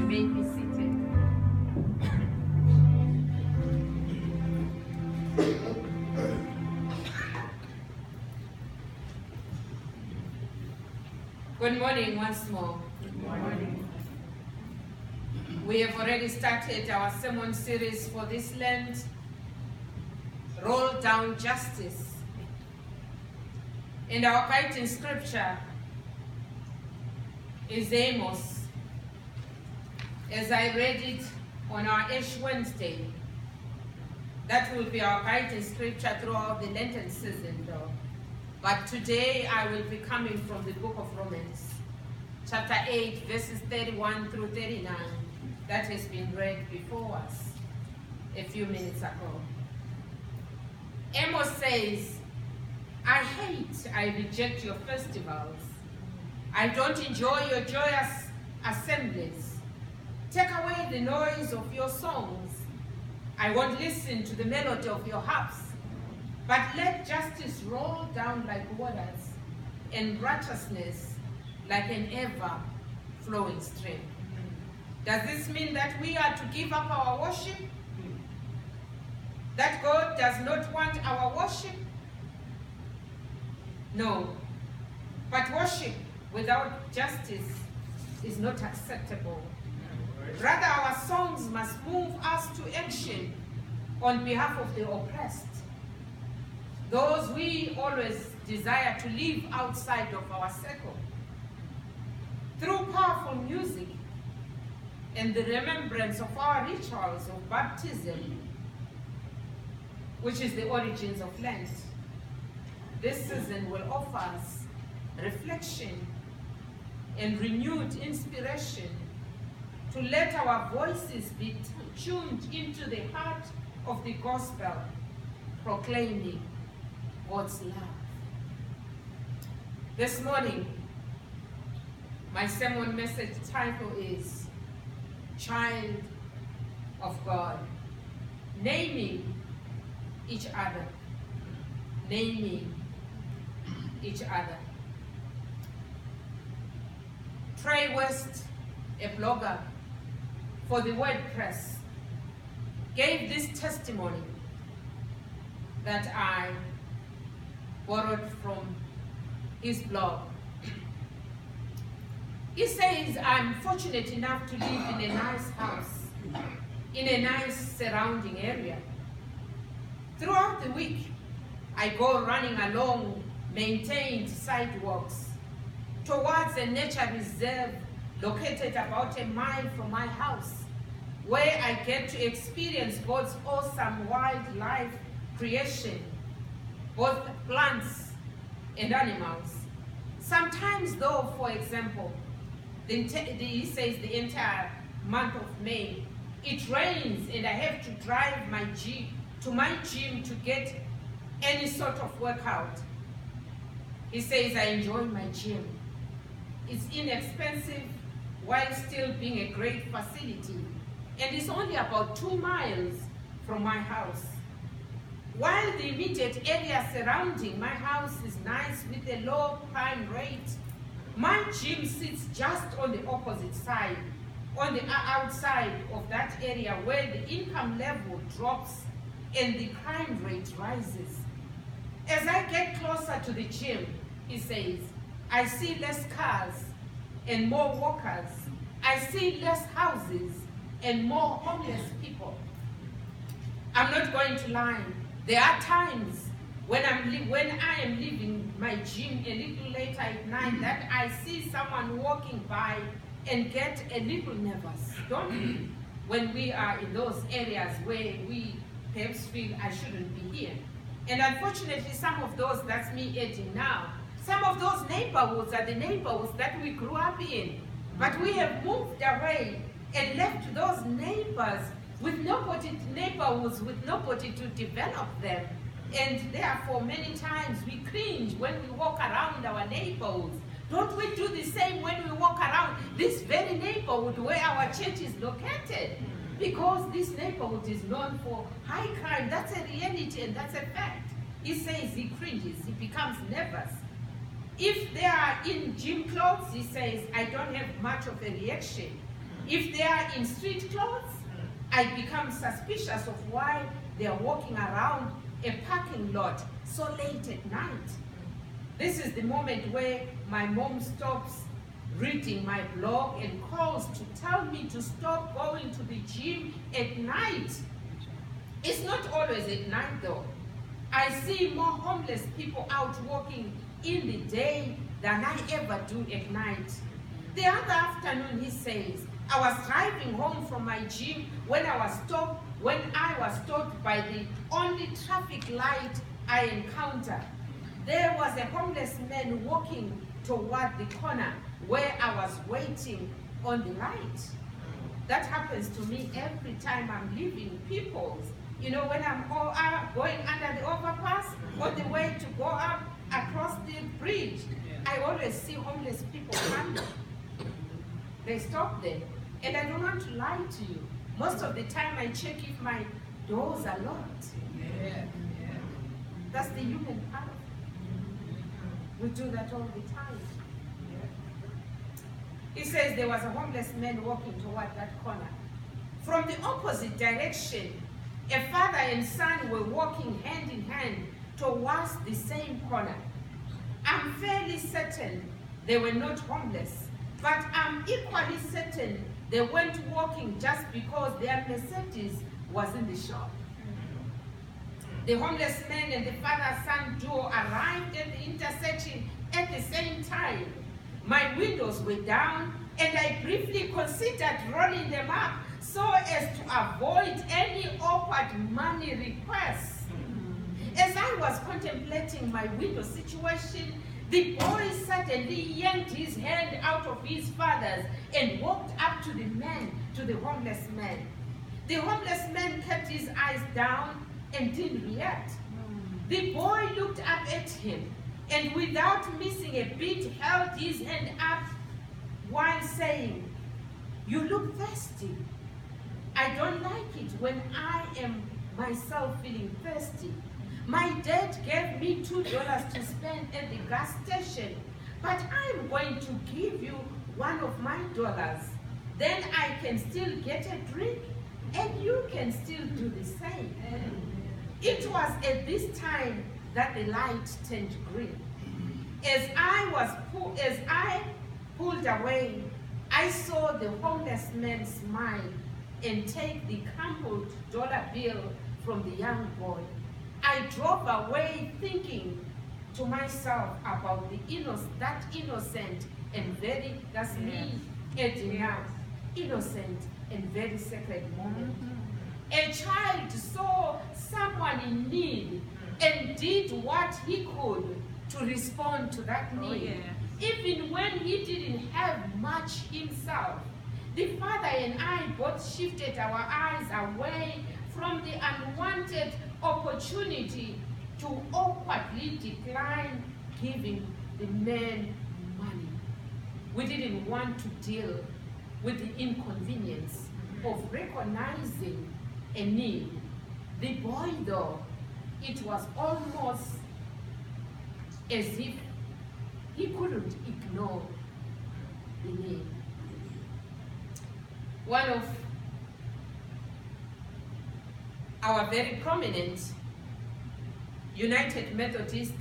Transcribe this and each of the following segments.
may be seated. Good morning once more. Good morning. We have already started our sermon series for this Lent, Roll Down Justice. And our guiding scripture is Amos. As I read it on our Ash Wednesday, that will be our guiding scripture throughout the Lenten season though. But today I will be coming from the book of Romans, chapter 8, verses 31 through 39. That has been read before us a few minutes ago. Amos says, I reject your festivals. I don't enjoy your joyous assemblies. Take away the noise of your songs. I won't listen to the melody of your harps. But let justice roll down like waters and righteousness like an ever-flowing stream. Does this mean that we are to give up our worship? That God does not want our worship? No. But worship without justice is not acceptable. Rather, our songs must move us to action on behalf of the oppressed, those we always desire to live outside of our circle. Through powerful music and the remembrance of our rituals of baptism, which is the origins of Lent, this season will offer us reflection and renewed inspiration to let our voices be tuned into the heart of the gospel, proclaiming God's love. This morning, my sermon message title is Child of God, naming each other, naming each other. Trey West, a blogger for the WordPress, gave this testimony that I borrowed from his blog. He says, I'm fortunate enough to live in a nice house, in a nice surrounding area. Throughout the week, I go running along maintained sidewalks towards a nature reserve located about a mile from my house, where I get to experience God's awesome wildlife creation, both plants and animals. Sometimes though, for example, he says the entire month of May, it rains and I have to drive to my gym to get any sort of workout. He says, I enjoy my gym. It's inexpensive while still being a great facility. And it's only about 2 miles from my house. While the immediate area surrounding my house is nice with a low crime rate, my gym sits just on the opposite side, on the outside of that area where the income level drops and the crime rate rises. As I get closer to the gym, he says, I see less cars and more walkers. I see less houses and more homeless people. I'm not going to lie. There are times when I am leaving my gym a little later at night that I see someone walking by and get a little nervous, don't we? When we are in those areas where we perhaps feel I shouldn't be here. And unfortunately, some of those, that's me adding now, some of those neighborhoods are the neighborhoods that we grew up in. But we have moved away and left those neighborhoods with nobody to develop them. And therefore, many times we cringe when we walk around our neighborhoods. Don't we do the same when we walk around this very neighborhood where our church is located? Because this neighborhood is known for high crime. That's a reality and that's a fact. He says he cringes, he becomes nervous. If they are in gym clothes, he says, I don't have much of a reaction. If they are in street clothes, I become suspicious of why they are walking around a parking lot so late at night. This is the moment where my mom stops reading my blog and calls to tell me to stop going to the gym at night. It's not always at night though. I see more homeless people out walking in the day than I ever do at night. The other afternoon, he says, I was driving home from my gym when I was stopped by the only traffic light I encountered. There was a homeless man walking toward the corner where I was waiting on the light. That happens to me every time I'm leaving People's. You know, when I'm going under the overpass, on the way to go up across the bridge, I always see homeless people coming. They stop there. And I don't want to lie to you. Most of the time I check if my doors are locked. That's the human part. We do that all the time. He says there was a homeless man walking toward that corner. From the opposite direction, a father and son were walking hand in hand towards the same corner. I'm fairly certain they were not homeless, but I'm equally certain they weren't walking just because their Mercedes was in the shop. The homeless man and the father-son duo arrived at the intersection at the same time. My windows were down, and I briefly considered rolling them up so as to avoid any awkward money requests. As I was contemplating my window situation, the boy suddenly yanked his hand out of his father's and walked up to the homeless man. The homeless man kept his eyes down and didn't react. The boy looked up at him and without missing a beat held his hand up while saying, "You look thirsty. I don't like it when I am myself feeling thirsty. My dad gave me $2 to spend at the gas station, but I'm going to give you one of my dollars. Then I can still get a drink, and you can still do the same." It was at this time that the light turned green. As I pulled away, I saw the homeless man smile and take the crumpled dollar bill from the young boy. I drove away thinking to myself about that innocent and very, that's me, adding now, innocent and very sacred moment. A child saw someone in need and did what he could to respond to that need. Even when he didn't have much himself. The father and I both shifted our eyes away from the unwanted opportunity to awkwardly decline giving the man money. We didn't want to deal with the inconvenience of recognizing a need. The boy, though, it was almost as if he couldn't ignore the need. One of our very prominent United Methodist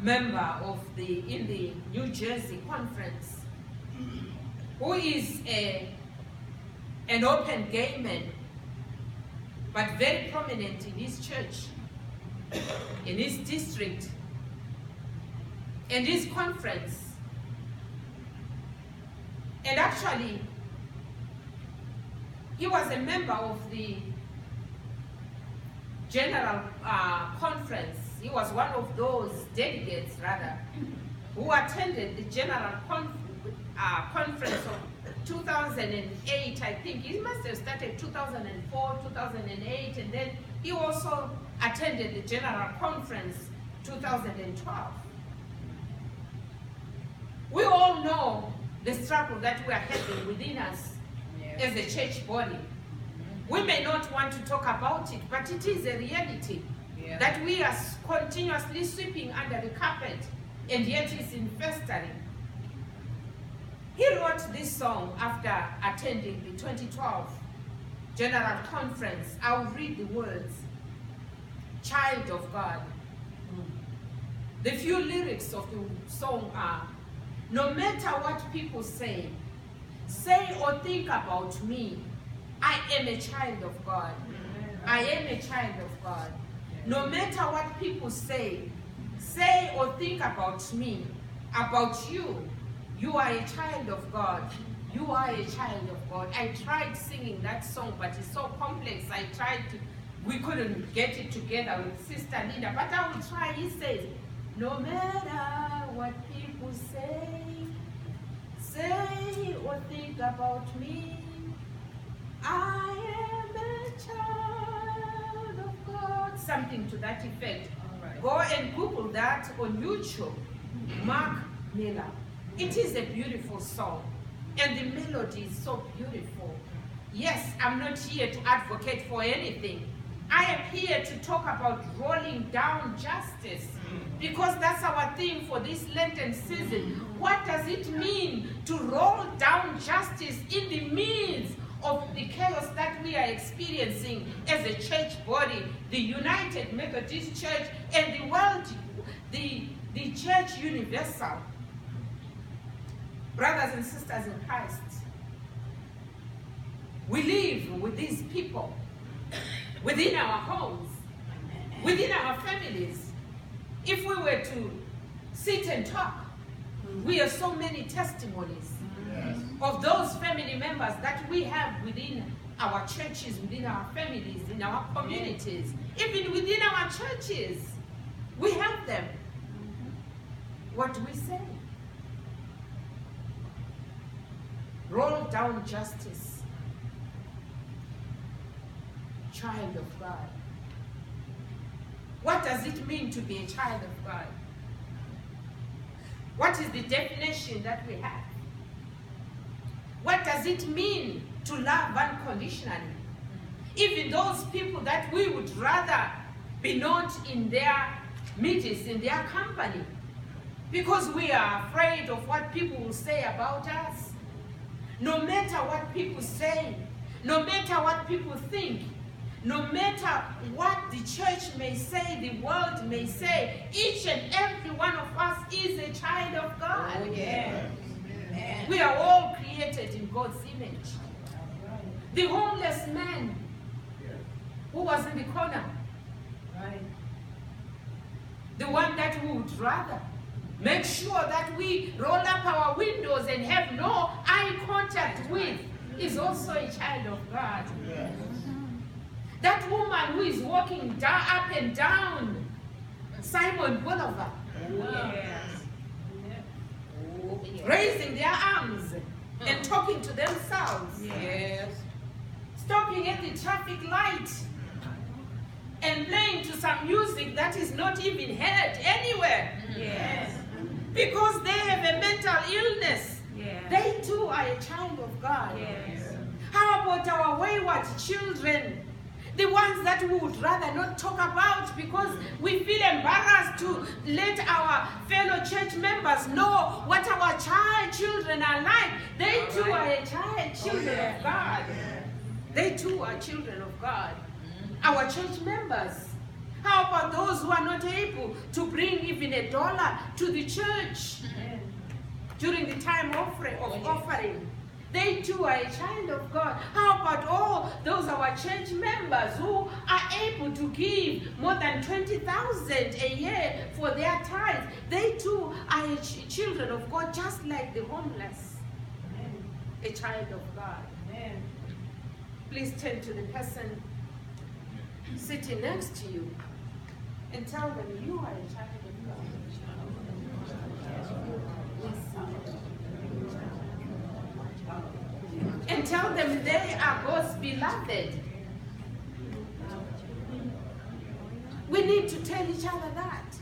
member in the New Jersey conference, who is an open gay man, but very prominent in his church, in his district, and his conference. And actually, he was a member of the General Conference. He was one of those delegates, rather, who attended the General Conference of 2008, I think. He must have started 2004, 2008, and then he also attended the General Conference 2012. We all know the struggle that we are having within us as a church body. We may not want to talk about it, but it is a reality that we are continuously sweeping under the carpet, and yet it's infesting. He wrote this song after attending the 2012 General Conference. I'll read the words. Child of God. The few lyrics of the song are, no matter what people say or think about me, I am a child of God. I am a child of God. No matter what people say or think about me, about you, you are a child of God. You are a child of God. I tried singing that song, but it's so complex. We couldn't get it together with Sister Linda, but I will try. He says, no matter what people say or think about me, I am a child of God. Something to that effect. Right. Go and Google that on YouTube. Mark Miller. It is a beautiful song, and the melody is so beautiful. Yes, I'm not here to advocate for anything. I am here to talk about rolling down justice, because that's our theme for this Lenten season. What does it mean to roll down justice in the midst of the chaos that we are experiencing as a church body, the United Methodist Church and the world, the Church Universal? Brothers and sisters in Christ, we live with these people within our homes, within our families. If we were to sit and talk, we have so many testimonies of those family members that we have within our churches, within our families, in our communities, even within our churches. We have them. What do we say? Roll down justice. Child of God. What does it mean to be a child of God? What is the definition that we have? What does it mean to love unconditionally? Even those people that we would rather be not in their meetings, in their company, because we are afraid of what people will say about us. No matter what people say, no matter what people think, no matter what the church may say, the world may say, each and every one of us is a child of God. Oh, yeah. We are all created in God's image. The homeless man who was in the corner, the one that we would rather make sure that we roll up our windows and have no eye contact with, is also a child of God. Yes. That woman who is walking down, up and down Simon Boulevard, raising their arms and talking to themselves, stopping at the traffic light and playing to some music that is not even heard anywhere, because they have a mental illness. They too are a child of God. How about our wayward children? The ones that we would rather not talk about because we feel embarrassed to let our fellow church members know what our children are like. They too are children of God. They too are children of God. Our church members. How about those who are not able to bring even $1 to the church during the time of offering? They too are a child of God. How about all those our church members who are able to give more than 20,000 a year for their tithes? They too are children of God, just like the homeless. A child of God. Please turn to the person sitting next to you and tell them you are a child of God. And tell them they are God's beloved. We need to tell each other that.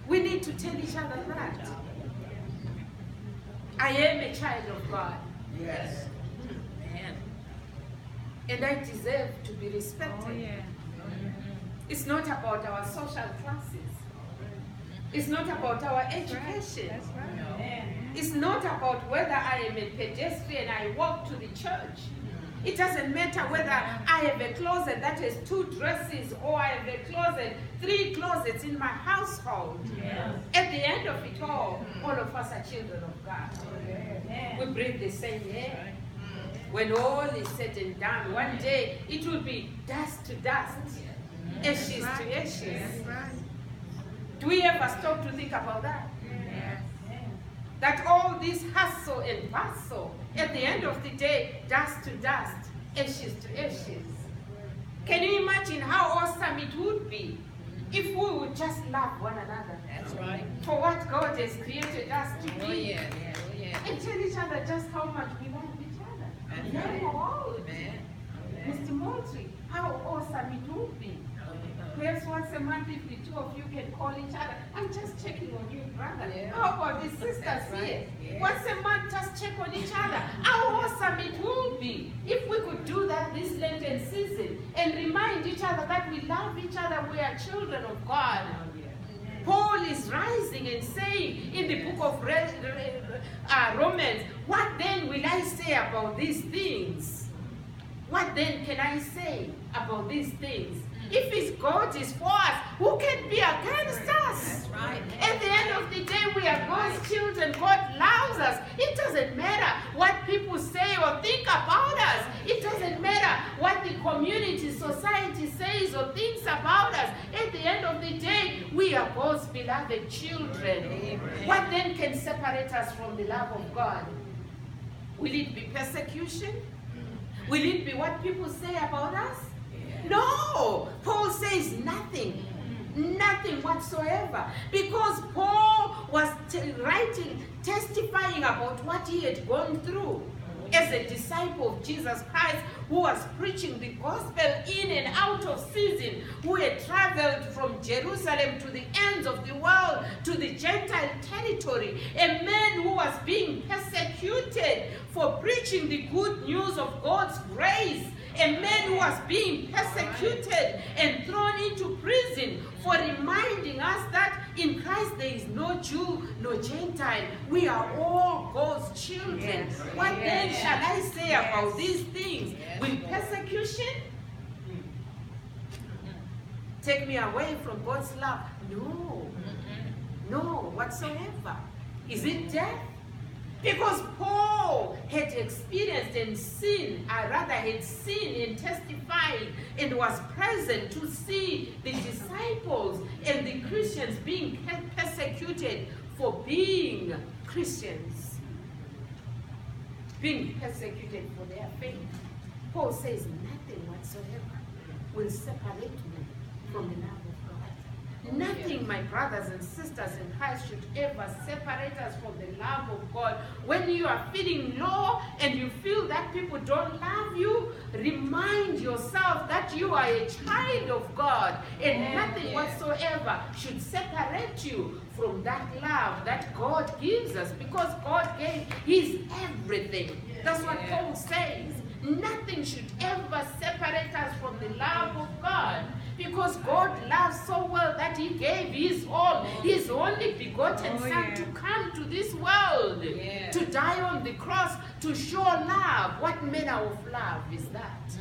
We need to tell each other that. I am a child of God. Yes. And I deserve to be respected. It's not about our social classes. It's not about our education. It's not about whether I am a pedestrian, I walk to the church. It doesn't matter whether I have a closet that has 2 dresses or I have a closet, 3 closets in my household. Yes. At the end of it all of us are children of God. Yes. We breathe the same air. When all is said and done, one day it will be dust to dust, ashes to ashes. Do we ever stop to think about that? That all this hustle and bustle, at the end of the day, dust to dust, ashes to ashes. Can you imagine how awesome it would be if we would just love one another? That's right. For what God has created us to be. Oh yeah. Oh yeah. And tell each other just how much we love each other. That's Young right. or old. Amen. Mr. Moultrie, how awesome it would be. Perhaps once a month, if the 2 of you can call each other, I'm just checking on you, brother. Yeah. How about the sisters That's right. here? Yeah. Once a month, just check on each other. How awesome it would be if we could do that this Lenten season and remind each other that we love each other, we are children of God. Paul is rising and saying in the book of Romans, what then will I say about these things? What then can I say about these things? If his God is for us, who can be against us? That's right. At the end of the day, we are God's children. God loves us. It doesn't matter what people say or think about us. It doesn't matter what the community, society says or thinks about us. At the end of the day, we are God's beloved children. Amen. What then can separate us from the love of God? Will it be persecution? Will it be what people say about us? No, Paul says nothing, nothing whatsoever, because Paul was writing, testifying about what he had gone through as a disciple of Jesus Christ, who was preaching the gospel in and out of season, who had traveled from Jerusalem to the ends of the world, to the Gentile territory, a man who was being persecuted for preaching the good news of God's grace, a man who was being persecuted and thrown into prison for reminding us that in Christ there is no Jew, no Gentile. We are all God's children. Yes. What then Yes. shall I say Yes. about these things? Yes. Will persecution take me away from God's love? No. No, whatsoever. Is it death? Because Paul had experienced and seen, had seen and testified and was present to see the disciples and the Christians being persecuted for being Christians, being persecuted for their faith. Paul says nothing whatsoever will separate me from the love of God. Nothing, my brothers and sisters in Christ, should ever separate us from the love of God. When you are feeling low and you feel that people don't love you, remind yourself that you are a child of God, and nothing whatsoever should separate you from that love that God gives us, because God gave His everything. That's what Paul says. Nothing should ever separate us from the love of God, because God loves so well that He gave His all, His only begotten Son, to come to this world, to die on the cross, to show love. What manner of love is that?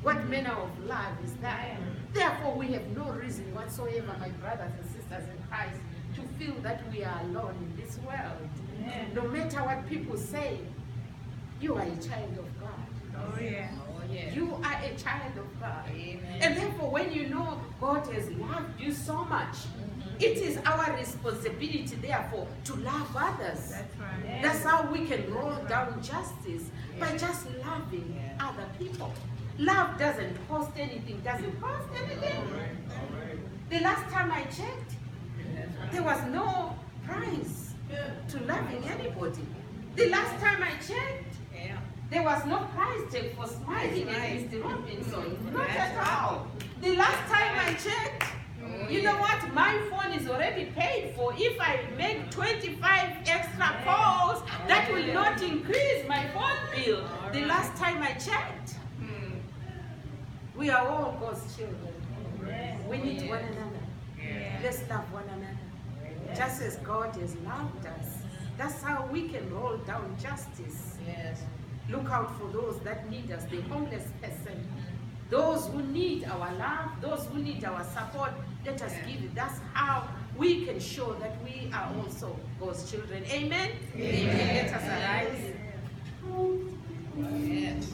What manner of love is that? Therefore, we have no reason whatsoever, my brothers and sisters in Christ, to feel that we are alone in this world. No matter what people say, you are a child of God. Oh yeah. Oh yeah. You are a child of God. Amen. And therefore, when you know God has loved you so much, it is our responsibility, therefore, to love others. That's right. That's how we can roll down justice, by just loving other people. Love doesn't cost anything. Does it cost anything? The last time I checked, there was no price to loving anybody. The last time I checked, there was no price tag for smiling at Mr. Robinson. Not at all. The last time I checked, you know what? My phone is already paid for. If I make 25 extra calls, that will not increase my phone bill. The last time I checked, we are all God's children. We need one another. Let's love one another. Just as God has loved us, That's how we can roll down justice. Yes. Look out for those that need us, the homeless person, those who need our love, those who need our support. Let us give it. That's how we can show that we are also God's children. Amen? Amen. Let us arise. Yes.